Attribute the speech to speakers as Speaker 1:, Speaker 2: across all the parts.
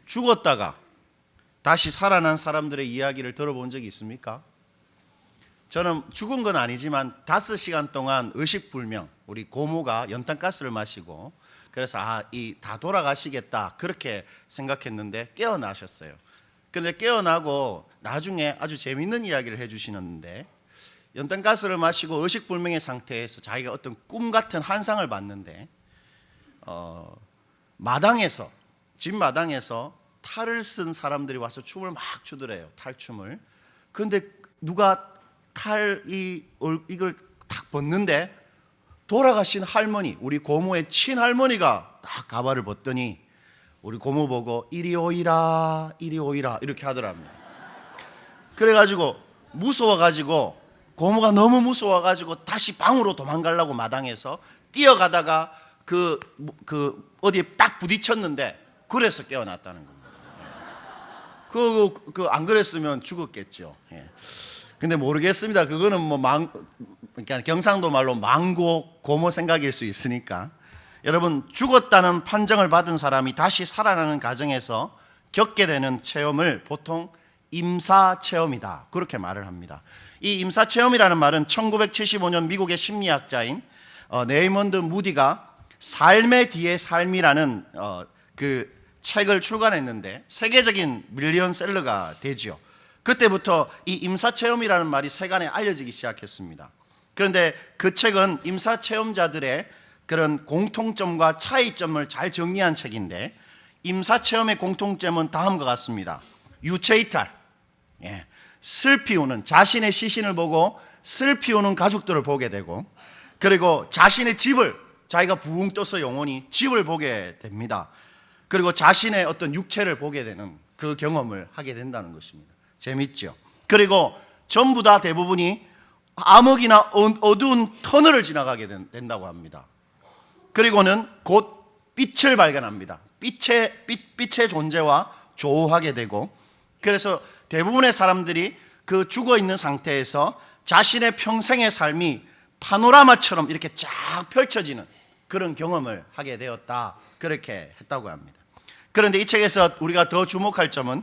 Speaker 1: 죽었다가 다시 살아난 사람들의 이야기를 들어본 적이 있습니까? 저는 죽은 건 아니지만 5시간 동안 의식불명, 우리 고모가 연탄가스를 마시고 그래서 다 돌아가시겠다 그렇게 생각했는데 깨어나셨어요. 근데 깨어나고 나중에 아주 재밌는 이야기를 해주시는데, 연탄가스를 마시고 의식불명의 상태에서 자기가 어떤 꿈 같은 환상을 봤는데 집 마당에서 탈을 쓴 사람들이 와서 춤을 막 추더래요. 탈춤을. 그런데 누가 이걸 딱 벗는데 돌아가신 할머니, 우리 고모의 친할머니가 딱 가발을 벗더니 우리 고모 보고 이리 오이라 이렇게 하더랍니다. 그래가지고 무서워가지고 고모가 너무 무서워가지고 다시 방으로 도망가려고 마당에서 뛰어가다가 어디에 딱 부딪혔는데 그래서 깨어났다는 겁니다. 안 그랬으면 죽었겠죠. 예. 근데 모르겠습니다. 그거는 그러니까 경상도 말로 망고 고모 생각일 수 있으니까. 여러분, 죽었다는 판정을 받은 사람이 다시 살아나는 과정에서 겪게 되는 체험을 보통 임사체험이다 그렇게 말을 합니다. 이 임사체험이라는 말은 1975년 미국의 심리학자인 레이먼드 무디가 삶의 뒤의 삶이라는 그 책을 출간했는데 세계적인 밀리언셀러가 되죠. 그때부터 이 임사체험이라는 말이 세간에 알려지기 시작했습니다. 그런데 그 책은 임사체험자들의 그런 공통점과 차이점을 잘 정리한 책인데, 임사체험의 공통점은 다음과 같습니다. 유체이탈, 슬피 우는, 자신의 시신을 보고 슬피 우는 가족들을 보게 되고, 그리고 자신의 집을, 자기가 붕 떠서 영혼이 집을 보게 됩니다. 그리고 자신의 어떤 육체를 보게 되는 그 경험을 하게 된다는 것입니다. 재밌죠? 그리고 전부 다 대부분이 암흑이나 어두운 터널을 지나가게 된다고 합니다. 그리고는 곧 빛을 발견합니다. 빛의 존재와 조우하게 되고, 그래서 대부분의 사람들이 그 죽어 있는 상태에서 자신의 평생의 삶이 파노라마처럼 이렇게 쫙 펼쳐지는 그런 경험을 하게 되었다 그렇게 했다고 합니다. 그런데 이 책에서 우리가 더 주목할 점은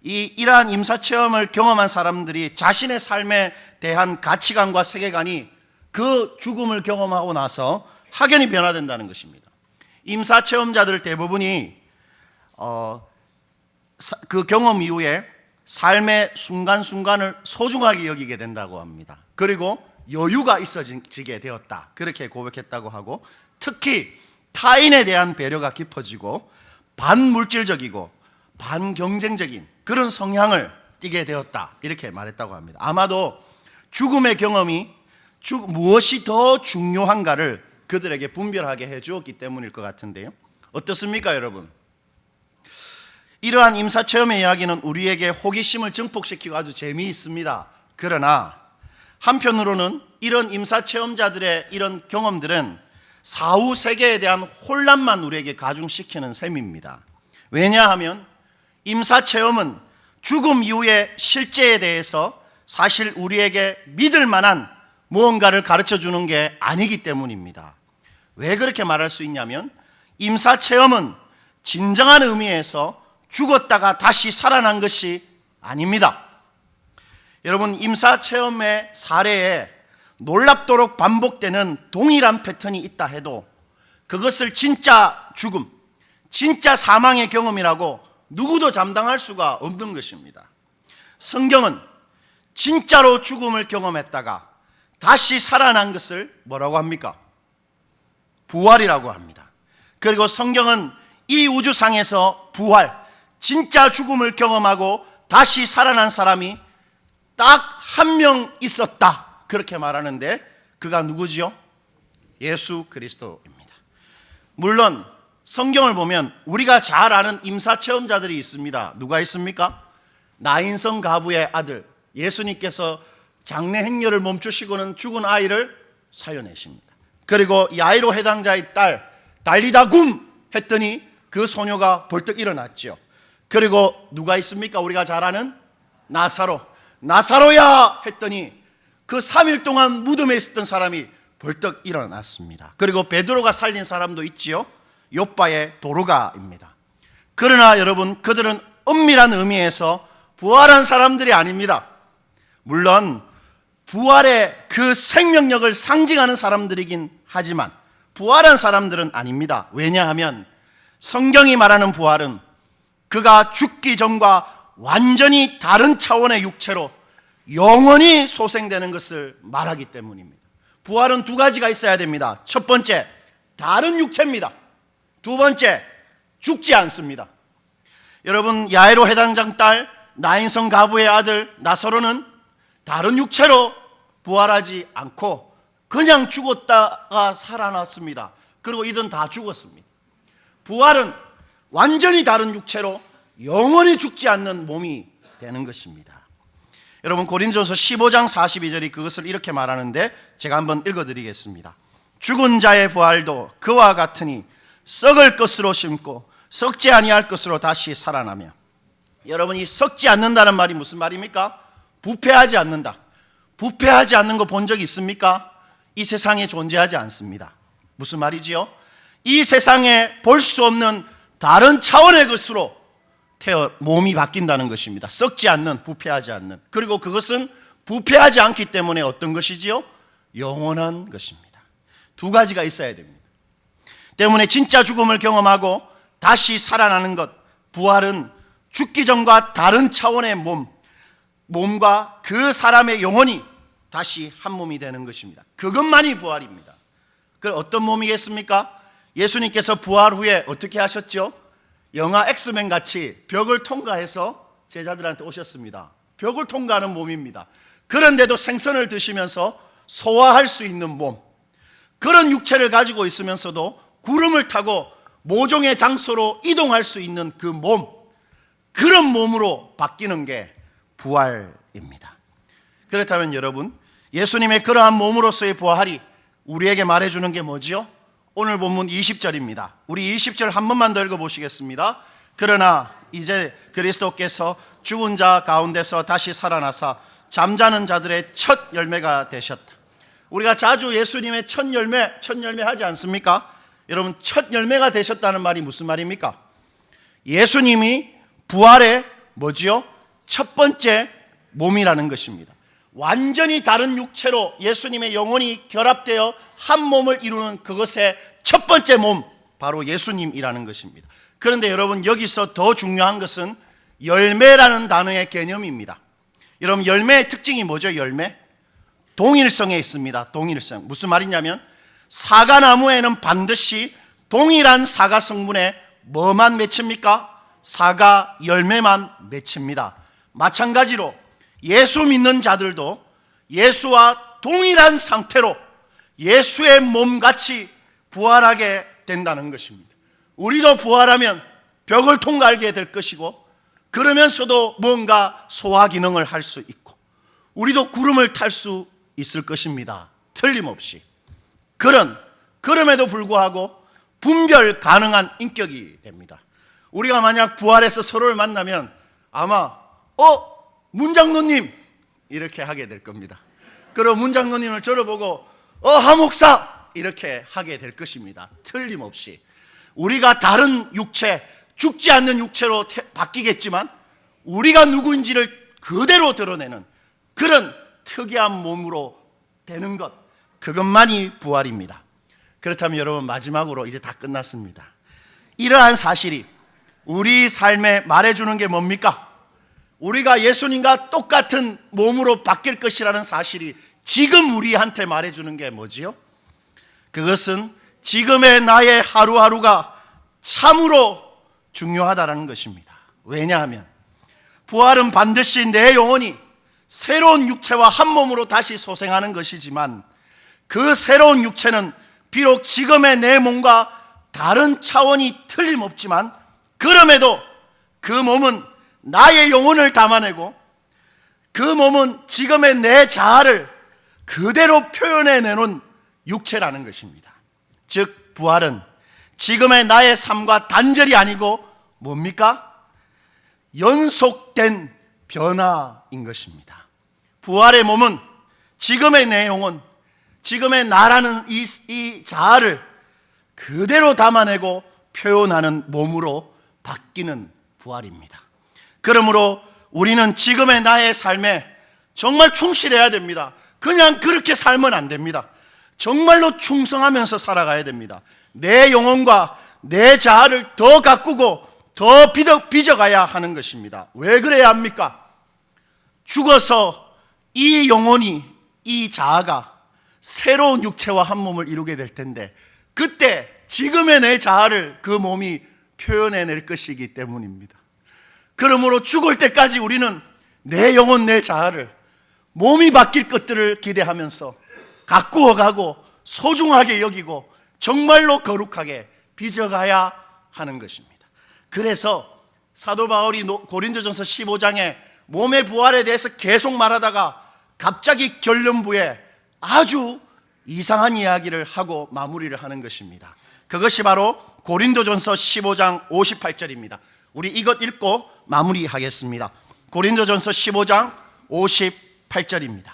Speaker 1: 이러한 임사체험을 경험한 사람들이 자신의 삶에 대한 가치관과 세계관이 그 죽음을 경험하고 나서 확연히 변화된다는 것입니다. 임사체험자들 대부분이 그 경험 이후에 삶의 순간순간을 소중하게 여기게 된다고 합니다. 그리고 여유가 있어지게 되었다 그렇게 고백했다고 하고, 특히 타인에 대한 배려가 깊어지고 반물질적이고 반경쟁적인 그런 성향을 띠게 되었다 이렇게 말했다고 합니다. 아마도 죽음의 경험이 무엇이 더 중요한가를 그들에게 분별하게 해주었기 때문일 것 같은데요. 어떻습니까, 여러분? 이러한 임사체험의 이야기는 우리에게 호기심을 증폭시키고 아주 재미있습니다. 그러나 한편으로는 이런 임사체험자들의 이런 경험들은 사후 세계에 대한 혼란만 우리에게 가중시키는 셈입니다. 왜냐하면 임사체험은 죽음 이후의 실제에 대해서 사실 우리에게 믿을 만한 무언가를 가르쳐 주는 게 아니기 때문입니다. 왜 그렇게 말할 수 있냐면, 임사체험은 진정한 의미에서 죽었다가 다시 살아난 것이 아닙니다. 여러분, 임사체험의 사례에 놀랍도록 반복되는 동일한 패턴이 있다 해도 그것을 진짜 죽음, 진짜 사망의 경험이라고 누구도 장담할 수가 없는 것입니다. 성경은 진짜로 죽음을 경험했다가 다시 살아난 것을 뭐라고 합니까? 부활이라고 합니다. 그리고 성경은 이 우주상에서 부활, 진짜 죽음을 경험하고 다시 살아난 사람이 딱 한 명 있었다 그렇게 말하는데, 그가 누구지요? 예수 그리스도입니다. 물론 성경을 보면 우리가 잘 아는 임사체험자들이 있습니다. 누가 있습니까? 나인성 가부의 아들, 예수님께서 장래 행렬을 멈추시고는 죽은 아이를 살려내십니다. 그리고 야이로 해당자의 딸 달리다 굼 했더니 그 소녀가 벌떡 일어났죠. 그리고 누가 있습니까? 우리가 잘 아는 나사로야 했더니 그 3일 동안 무덤에 있었던 사람이 벌떡 일어났습니다. 그리고 베드로가 살린 사람도 있지요. 욥바의 도로가입니다. 그러나 여러분, 그들은 엄밀한 의미에서 부활한 사람들이 아닙니다. 물론 부활의 그 생명력을 상징하는 사람들이긴 하지만 부활한 사람들은 아닙니다. 왜냐하면 성경이 말하는 부활은 그가 죽기 전과 완전히 다른 차원의 육체로 영원히 소생되는 것을 말하기 때문입니다. 부활은 두 가지가 있어야 됩니다. 첫 번째, 다른 육체입니다. 두 번째, 죽지 않습니다. 여러분, 야이로 회당장 딸 나인성 가부의 아들 나사로는 다른 육체로 부활하지 않고 그냥 죽었다가 살아났습니다. 그리고 이들은 다 죽었습니다. 부활은 완전히 다른 육체로 영원히 죽지 않는 몸이 되는 것입니다. 여러분, 고린도전서 15장 42절이 그것을 이렇게 말하는데 제가 한번 읽어드리겠습니다. 죽은 자의 부활도 그와 같으니 썩을 것으로 심고 썩지 아니할 것으로 다시 살아나며. 여러분, 이 썩지 않는다는 말이 무슨 말입니까? 부패하지 않는다. 부패하지 않는 거 본 적 있습니까? 이 세상에 존재하지 않습니다. 무슨 말이지요? 이 세상에 볼 수 없는 다른 차원의 것으로 몸이 바뀐다는 것입니다. 썩지 않는, 부패하지 않는. 그리고 그것은 부패하지 않기 때문에 어떤 것이지요? 영원한 것입니다. 두 가지가 있어야 됩니다. 때문에 진짜 죽음을 경험하고 다시 살아나는 것, 부활은 죽기 전과 다른 차원의 몸과 그 사람의 영혼이 다시 한 몸이 되는 것입니다. 그것만이 부활입니다. 그 어떤 몸이겠습니까? 예수님께서 부활 후에 어떻게 하셨죠? 영화 엑스맨 같이 벽을 통과해서 제자들한테 오셨습니다. 벽을 통과하는 몸입니다. 그런데도 생선을 드시면서 소화할 수 있는 몸, 그런 육체를 가지고 있으면서도 구름을 타고 모종의 장소로 이동할 수 있는 그 몸, 그런 몸으로 바뀌는 게 부활입니다. 그렇다면 여러분, 예수님의 그러한 몸으로서의 부활이 우리에게 말해주는 게 뭐지요? 오늘 본문 20절입니다. 우리 20절 한 번만 더 읽어보시겠습니다. 그러나 이제 그리스도께서 죽은 자 가운데서 다시 살아나사 잠자는 자들의 첫 열매가 되셨다. 우리가 자주 예수님의 첫 열매 하지 않습니까? 여러분, 첫 열매가 되셨다는 말이 무슨 말입니까? 예수님이 부활의 뭐지요? 첫 번째 몸이라는 것입니다. 완전히 다른 육체로 예수님의 영혼이 결합되어 한 몸을 이루는 그것의 첫 번째 몸, 바로 예수님이라는 것입니다. 그런데 여러분, 여기서 더 중요한 것은 열매라는 단어의 개념입니다. 여러분, 열매의 특징이 뭐죠? 열매? 동일성에 있습니다. 동일성. 무슨 말이냐면 사과나무에는 반드시 동일한 사과 성분에 뭐만 맺힙니까? 사과 열매만 맺힙니다. 마찬가지로 예수 믿는 자들도 예수와 동일한 상태로 예수의 몸같이 부활하게 된다는 것입니다. 우리도 부활하면 벽을 통과하게 될 것이고, 그러면서도 뭔가 소화 기능을 할 수 있고, 우리도 구름을 탈 수 있을 것입니다. 틀림없이. 그럼에도 불구하고 분별 가능한 인격이 됩니다. 우리가 만약 부활해서 서로를 만나면 아마 문장로님 이렇게 하게 될 겁니다. 그리고 문장로님을 저러보고 하목사 이렇게 하게 될 것입니다. 틀림없이. 우리가 다른 육체, 죽지 않는 육체로 바뀌겠지만 우리가 누구인지를 그대로 드러내는 그런 특이한 몸으로 되는 것, 그것만이 부활입니다. 그렇다면 여러분, 마지막으로 이제 다 끝났습니다. 이러한 사실이 우리 삶에 말해주는 게 뭡니까? 우리가 예수님과 똑같은 몸으로 바뀔 것이라는 사실이 지금 우리한테 말해주는 게 뭐지요? 그것은 지금의 나의 하루하루가 참으로 중요하다는 것입니다. 왜냐하면 부활은 반드시 내 영혼이 새로운 육체와 한 몸으로 다시 소생하는 것이지만, 그 새로운 육체는 비록 지금의 내 몸과 다른 차원이 틀림없지만, 그럼에도 그 몸은 나의 영혼을 담아내고 그 몸은 지금의 내 자아를 그대로 표현해내는 육체라는 것입니다. 즉 부활은 지금의 나의 삶과 단절이 아니고 뭡니까? 연속된 변화인 것입니다. 부활의 몸은 지금의 내 영혼, 지금의 나라는 이 자아를 그대로 담아내고 표현하는 몸으로 바뀌는 부활입니다. 그러므로 우리는 지금의 나의 삶에 정말 충실해야 됩니다. 그냥 그렇게 살면 안 됩니다. 정말로 충성하면서 살아가야 됩니다. 내 영혼과 내 자아를 더 가꾸고 더 빚어가야 하는 것입니다. 왜 그래야 합니까? 죽어서 이 영혼이, 이 자아가 새로운 육체와 한 몸을 이루게 될 텐데, 그때 지금의 내 자아를 그 몸이 표현해낼 것이기 때문입니다. 그러므로 죽을 때까지 우리는 내 영혼, 내 자아를, 몸이 바뀔 것들을 기대하면서 가꾸어가고 소중하게 여기고 정말로 거룩하게 빚어가야 하는 것입니다. 그래서 사도 바울이 고린도전서 15장에 몸의 부활에 대해서 계속 말하다가 갑자기 결론부에 아주 이상한 이야기를 하고 마무리를 하는 것입니다. 그것이 바로 고린도전서 15장 58절입니다. 우리 이것 읽고 마무리하겠습니다. 고린도전서 15장 58절입니다.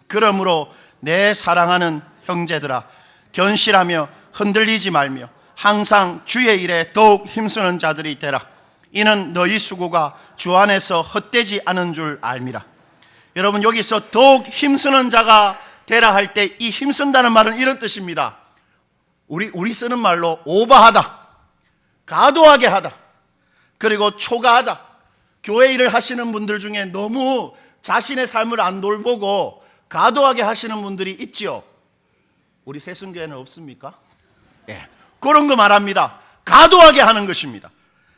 Speaker 1: 그러므로 내 사랑하는 형제들아, 견실하며 흔들리지 말며 항상 주의 일에 더욱 힘쓰는 자들이 되라. 이는 너희 수고가 주 안에서 헛되지 않은 줄 알미라. 여러분, 여기서 더욱 힘쓰는 자가 되라 할 때 이 힘쓴다는 말은 이런 뜻입니다. 우리 쓰는 말로 오버하다, 과도하게 하다, 그리고 초과하다. 교회 일을 하시는 분들 중에 너무 자신의 삶을 안 돌보고 과도하게 하시는 분들이 있죠. 우리 새순교회는 없습니까? 예, 그런 거 말합니다. 과도하게 하는 것입니다.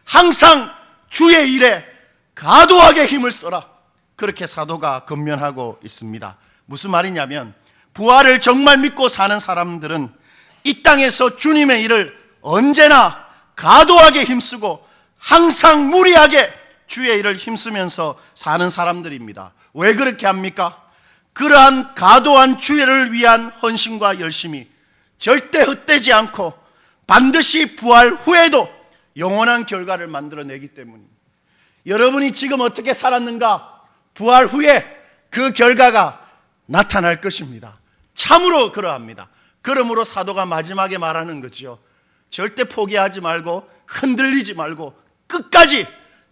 Speaker 1: 항상 주의 일에 과도하게 힘을 써라. 그렇게 사도가 권면하고 있습니다. 무슨 말이냐면, 부활을 정말 믿고 사는 사람들은 이 땅에서 주님의 일을 언제나 과도하게 힘쓰고 항상 무리하게 주의 일을 힘쓰면서 사는 사람들입니다. 왜 그렇게 합니까? 그러한 과도한 주의를 위한 헌신과 열심이 절대 헛되지 않고 반드시 부활 후에도 영원한 결과를 만들어내기 때문입니다. 여러분이 지금 어떻게 살았는가? 부활 후에 그 결과가 나타날 것입니다. 참으로 그러합니다. 그러므로 사도가 마지막에 말하는 거죠. 절대 포기하지 말고 흔들리지 말고 끝까지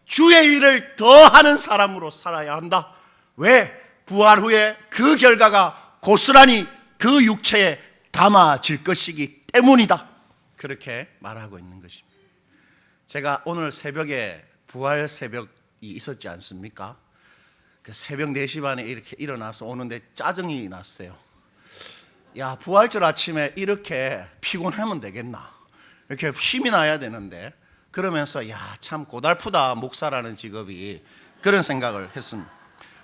Speaker 1: 주의 일을 더 하는 사람으로 살아야 한다. 왜? 부활 후에 그 결과가 고스란히 그 육체에 담아질 것이기 때문이다. 그렇게 말하고 있는 것입니다. 제가 오늘 새벽에 부활 새벽이 있었지 않습니까? 그 새벽 4시 반에 이렇게 일어나서 오는데 짜증이 났어요. 야, 부활절 아침에 이렇게 피곤하면 되겠나? 이렇게 힘이 나야 되는데, 그러면서 야, 참 고달프다, 목사라는 직업이. 그런 생각을 했습니다.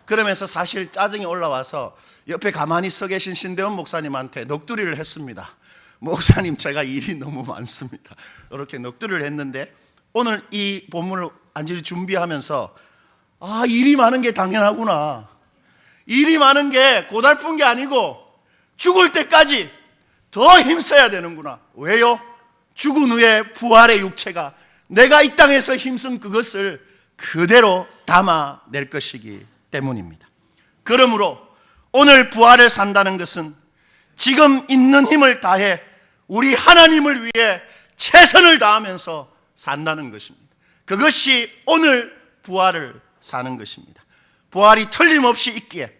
Speaker 1: 그러면서 사실 짜증이 올라와서 옆에 가만히 서 계신 신대원 목사님한테 넋두리를 했습니다. 목사님, 제가 일이 너무 많습니다. 이렇게 넋두리를 했는데, 오늘 이 본문을 완전히 준비하면서 일이 많은 게 당연하구나. 일이 많은 게 고달픈 게 아니고 죽을 때까지 더 힘써야 되는구나. 왜요? 죽은 후에 부활의 육체가 내가 이 땅에서 힘쓴 그것을 그대로 담아낼 것이기 때문입니다. 그러므로 오늘 부활을 산다는 것은 지금 있는 힘을 다해 우리 하나님을 위해 최선을 다하면서 산다는 것입니다. 그것이 오늘 부활을 사는 것입니다. 부활이 틀림없이 있기에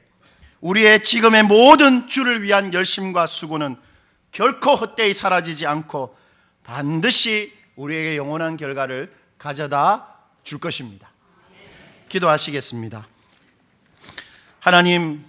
Speaker 1: 우리의 지금의 모든 주를 위한 열심과 수고는 결코 헛되이 사라지지 않고 반드시 우리에게 영원한 결과를 가져다 줄 것입니다. 기도하시겠습니다. 하나님,